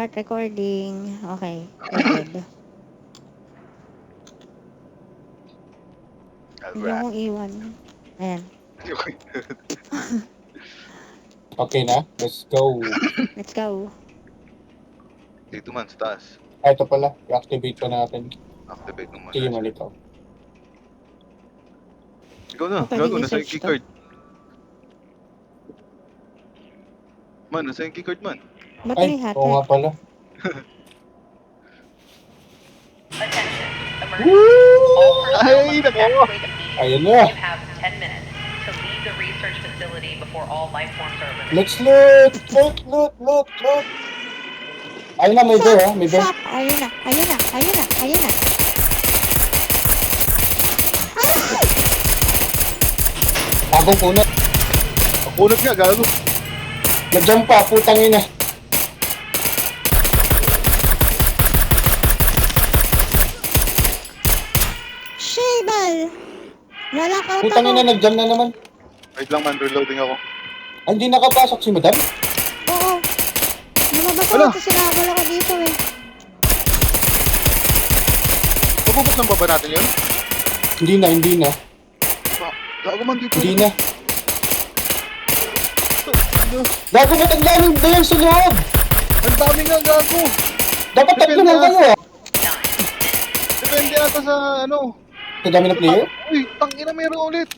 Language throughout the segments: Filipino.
Start recording. Okay, we're good. Huwag niyo Alright. akong iwan. Ayan, Okay na, let's go. let's go. Dito man, sa taas. Ito pala, i-activate pa natin. Activate mo muna Sige, siya. malikaw. Ikaw na, Pwede gago, nasa yung i-search to. keycard. Man, nasa yung keycard man. Ba't Ay, may oo nga hotep? pala. Attention. Emergency. All personnel Ay, must nako. evacuate immediately. Ayun na. You have 10 minutes to leave the research facility before all life forms are eliminated. Let's loot! Loot! Ayun na, may bear ha, may bear. Fuck! Ayun na, ayun na, ayun na, ayun na. Agong punot. Nakunat nga, gago. Nag-jump pa, putang ina. Shaybal! Lalakaw Putang ako. ina, nag-jump na naman. Wait lang man, reloading ako. Ay, hindi nakapasok si madam. Oo. Lumabas Ano? ako sa sinabal ako dito eh. Mabubuksan pa ba natin yun? Hindi na. Gago man dito. Hindi na. Ano? Gago, ba't ang daming bear sa loob? Ang dami nga, gago. Dapat tatlo lang kayo ah. Depende ata sa ano. Sa dami ng player? Uy, tangina, mayroon ulit.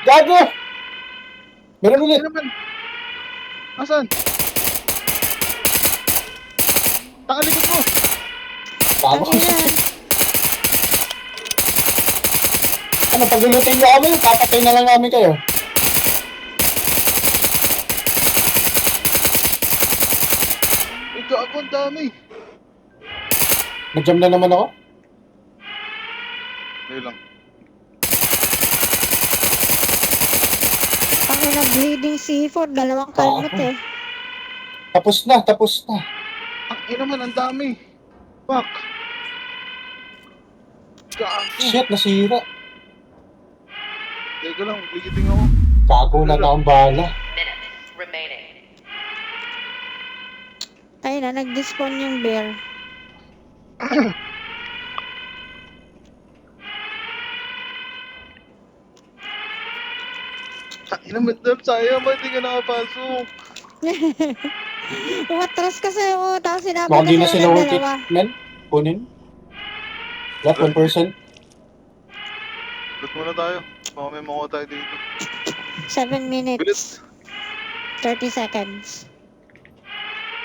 Gago! Meron ulit. Ano naman? Asan? Takalikod mo. Gago. Tangina. Ano, pagulutin nyo kami, papatay na lang namin kayo. Ay, gago, ang dami. Nag-jump na naman ako. Ayun lang. Tangina, bleeding seafood. Dalawang kalmot eh. Tapos na. Ang ina man, ang dami. Fuck. Gago. Shit, nasira. Teka lang, bigiting ako. Gago na akong bala. Minutes remaining. Tayo na, nag-despawn yung bear. Tangina mo, Dab, sayang ba? Hindi ka nakapasok. Umatras kasi ako. Tapos sinabi Baka di na kasi sila ng worth it, dalawa. men. Kunin. Left one person. Loot muna tayo. Baka may makuha tayo dito. 7 minutes. Bilis. 30 seconds.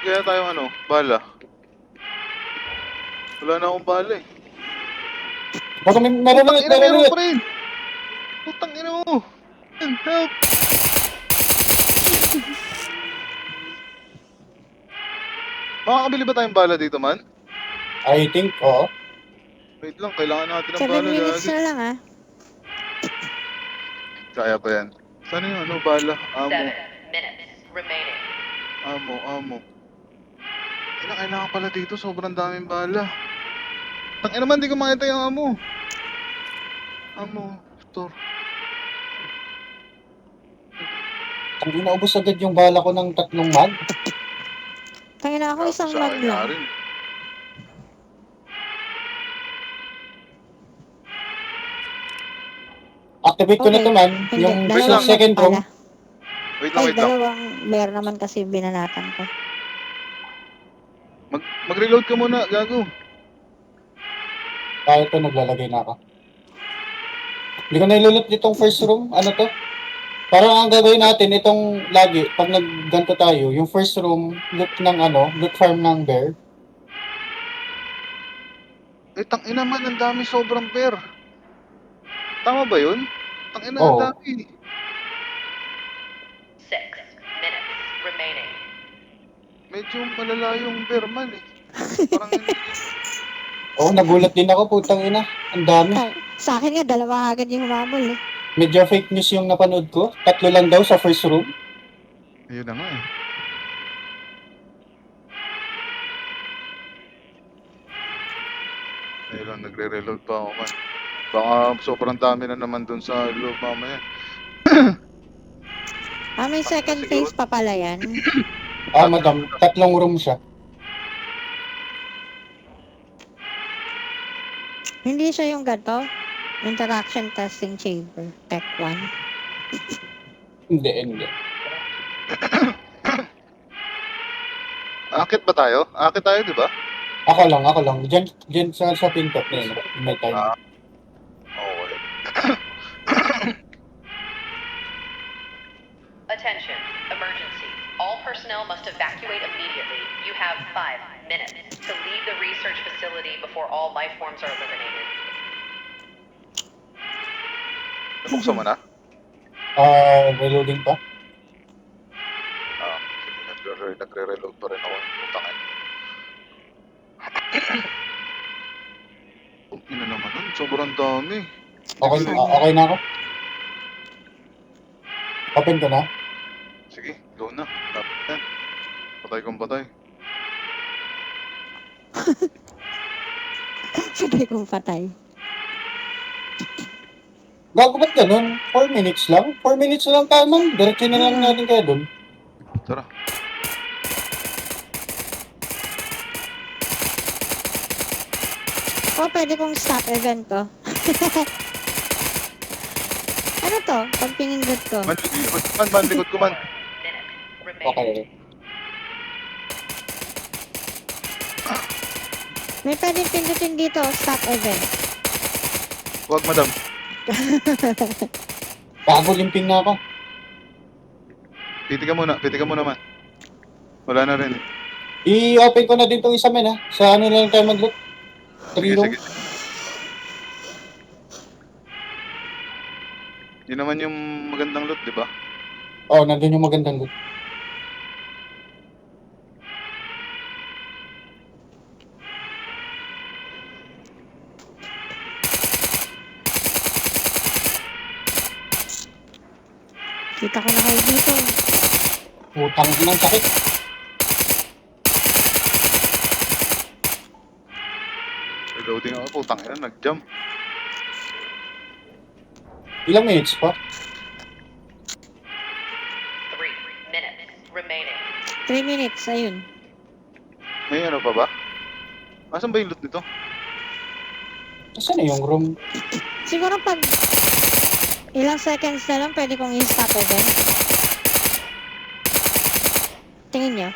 Kaya tayo ano, bala. Wala na akong bala eh. Baka meron ulit. Meron pa rin! Putang ina mo! Help! Makakabili ba tayong bala dito, man? I think, oo. Wait lang, kailangan natin ng 7 bala minutes lagi. na lang ah. Kaya pa yan. Sana yung ano, bala? 7 minutes remaining. Amo. Kailangan pala dito, sobrang daming bala. Tangina naman, di ko makita yung amo. Store. Hindi naubos agad yung bala ko ng 3 mag. Tangina ako isang Sa mag akin na lang. rin. Activate ko na to, man. Hindi, Yung dalawang sa second mag room. pala. Wait lang, Ay, wait lang. dalawang bear naman kasi binanatan ko. Mag-reload ka muna, gago. Kaya ito, naglalagay na ako. Hindi ko nailulot itong first room. Ano to? Parang ang gagawin natin, itong lagi, pag nagganto tayo, yung first room, loot ng ano, loot farm ng bear. Eh, tangina man, ang dami sobrang bear. Tama ba yun? Tangina, Oo. ang dami. 6 minutes remaining. Medyo malala yung bear man eh. Parang Oo, nagulat din ako, putang ina. Ang dami. Sa akin nga, dalawa agad yung humabol eh. Medyo fake news yung napanood ko. 3 lang daw sa first room. Ayun na nga eh. Ayun lang, nagre-reload pa ako man. Baka sobrang dami na naman dun sa loob mamaya. May second Siguro. phase pa pala yan. Madam, 3 room siya. Hindi siya yung gato. Interaction testing chamber. Tech 1. Hindi. Akit ba tayo? Akit tayo, di ba? Ako lang. Diyan sa pinto. Yan, may time. Okay. Attention, emergency. All personnel must evacuate immediately. You have 5 minutes to leave the research facility before all life forms are eliminated. Nabuksan mo na? Reloading pa. Sige, nagre-reload pa rin ako. Putangin. Ina naman nun, sobrang dami. Okay na ako. Open ko na. Sige, go na. Lapit na. Patay kong patay. Sabay kong patay. Gago ba't ganun? 4 minutes lang? 4 minutes lang tayo man. Diretso na lang natin kaya dun. Tara. Pwede kong stop event to. Ano to? Pag pinindot ko. Likod ko man. Minute remaining. Okay. May pwedeng pindutin dito. Stop event. Huwag, madam. Bago limping na ako. Piti ka muna man. Wala na rin. I-open ko na din tong isa men ha. Sa ano lang tayo mag-look. 3 room. Sige. Yun naman yung magandang loot, di ba? Nandun yung magandang look. Kita ko na kayo dito. Putang inang sakit. Reloading ako, putang ina, nag-jump. Ilang minutes pa? 3 minutes remaining. 3 minutes. Ayun. May ano pa ba? Asan ba yung loot nito? Saan na yung room? Siguro pag ilang seconds na lang pwede kong i-stop event. Tingin nyo.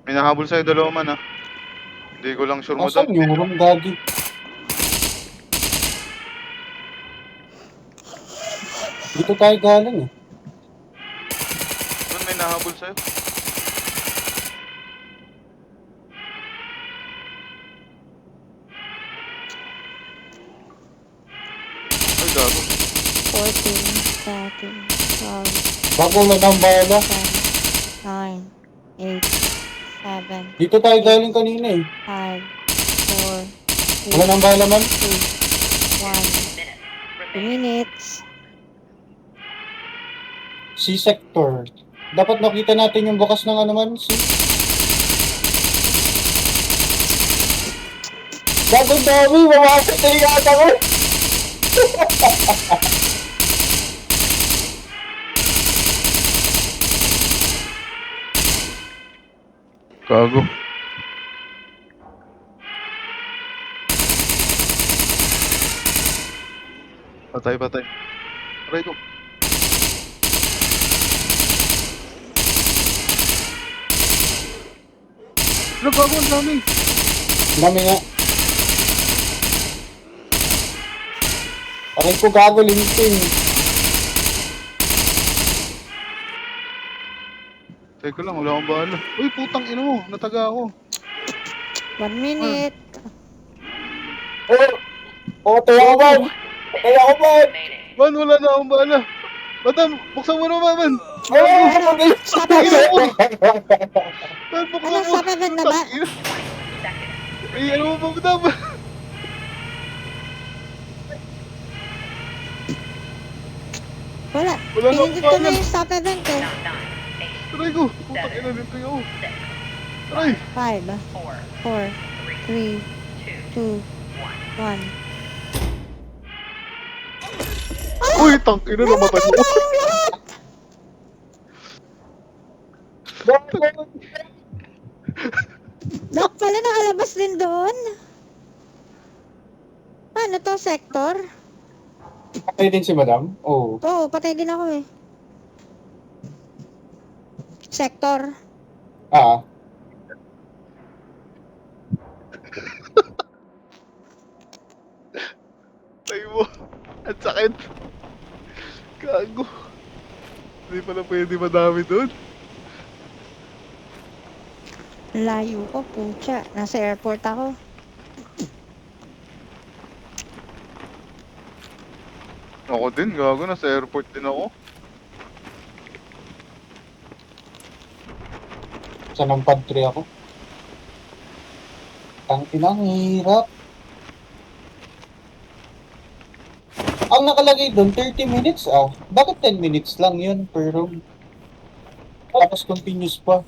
May nahabol sa'yo dalawa man, ha? Hindi ko lang sure mo Saan yung room, gagi? Dito tayo galing eh. Doon may nahabol sa'yo. Ay, gago. 14, 13, 12, Bago lang ang bala. 10, 9, 8, 7, Dito tayo galing kanina eh. 5, 4, Wala nang bala man. 3, 1. 2 Minute remaining. minutes. C-sector. Dapat makita natin yung bukas ng ano man. C. Bagong dami, mamasok na yung ata ko. Gago. Patay. Aray ko. Ano, gago, ang dami. Dami nga. Aray ko gago, linting. Teka lang, wala akong bahala. Uy, putang ina mo, nataga ako. 1 minute. Tayo ako man. Remaining. Man, wala na akong bahala. Madam, buksan mo naman, man. Stop event. Man, buksan Ano, mo. stop event na ba? Putang ina. 20 seconds. Eh, ano mo ba, madam? Wala. Wala na Pinindot ko na akong yung stop event eh. 9, 8, Aray ko, putang ina, linting ako. 7, Ay! 5, 4, 4, 3, 3, 2, 2, 1. 1. Uy, tangina, namatay ako. Doc pala nakalabas din doon. Ano to, sector? Patay din si madam? Oo. Oo, patay din ako eh. Sector. Ah, Tay mo. Ang sakit. Gago. Hindi pala pwede madami doon. Layo ko, pucha. Nasa airport ako. Ako din, gago. Nasa airport din ako. sa ng pantry ako. Tangkinang hirap. Ang nakalagay doon, 30 minutes ah. Bakit 10 minutes lang yun per room? Tapos continuous pa.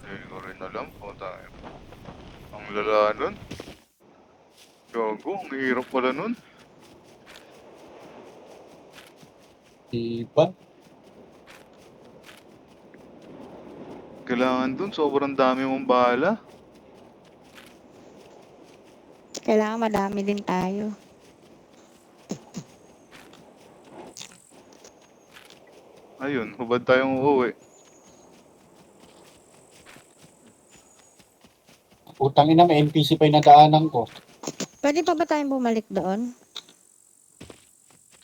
Hindi ko rin alam po tayo. Ang lala nun. Gago, ang hirap pala nun. Diba? Kailangan dun, sobrang dami mong bala. Kailangan madami din tayo. Ayun, hubad tayong uuwi. Utang ina, may NPC pa yung nadaanan ko. Pwede pa ba tayong bumalik doon?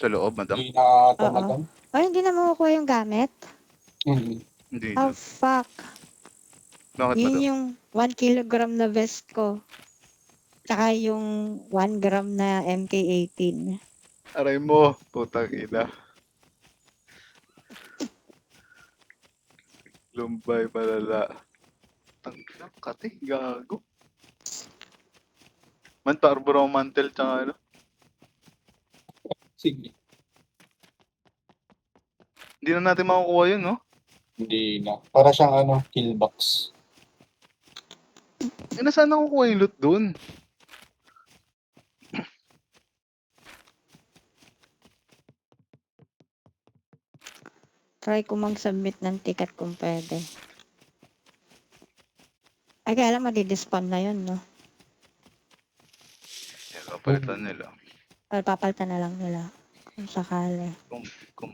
Sa loob, madam. Hindi na ito Oo. madam. Ay, hindi na makukuha yung gamit? Mm. Hindi Oh, na. fuck. Bakit, Yun madam? yung 1 kilogram na vest ko. Tsaka yung 1 gram na MK18. Aray mo, putang ina. Lumbay palala. Tangina, kati, gago. Mantarboro mantel tsaka ano. Sige. Hindi na natin makukuha yun, no? Hindi na. Para siyang ano, kill box. Eh, nasaan nakukuha yung loot dun? Try ko mag-submit ng ticket kung pwede. Ay, kaya lang madidispawn na yun, no? Yan, papalitan nila. Or papalitan na lang nila. Kung sakali. Kung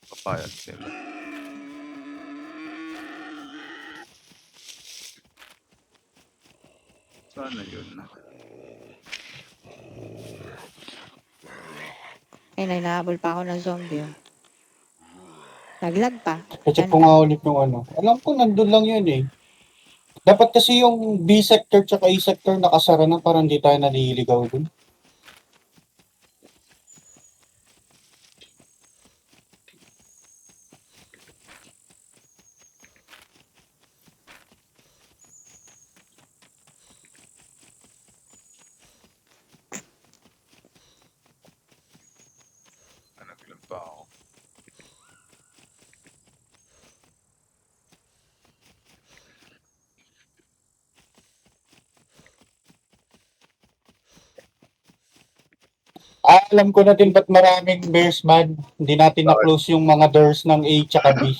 papayag sila. Sana yun na. Ay, nainahabol pa ako ng zombie, oh. Naglag pa. Kasi ko nga ulit yung ano. Alam ko nandun lang yun eh. Dapat kasi yung B sector tsaka A sector nakasara na para hindi tayo naliligaw dun. Naglag pa ako. Alam ko na din ba't maraming bears man. Hindi natin na-close yung mga doors ng A tsaka B.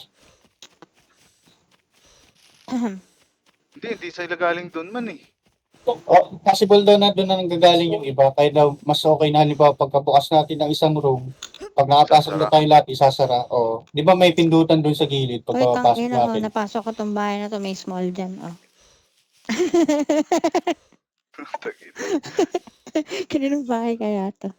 Hindi sila galing dun man eh. Oh, possible daw na doon na nanggagaling yung iba. Kaya daw mas okay na halimbawa pagkabukas natin ng isang room, pag nakapasok na Sasara. tayo lahat, isasara. O, di ba may pindutan doon sa gilid Uy, pagkapasok tangina, oh. natin? Napasok ko tong bahay na to. May small dyan, oh. Tangina. Kaninong bahay kaya to?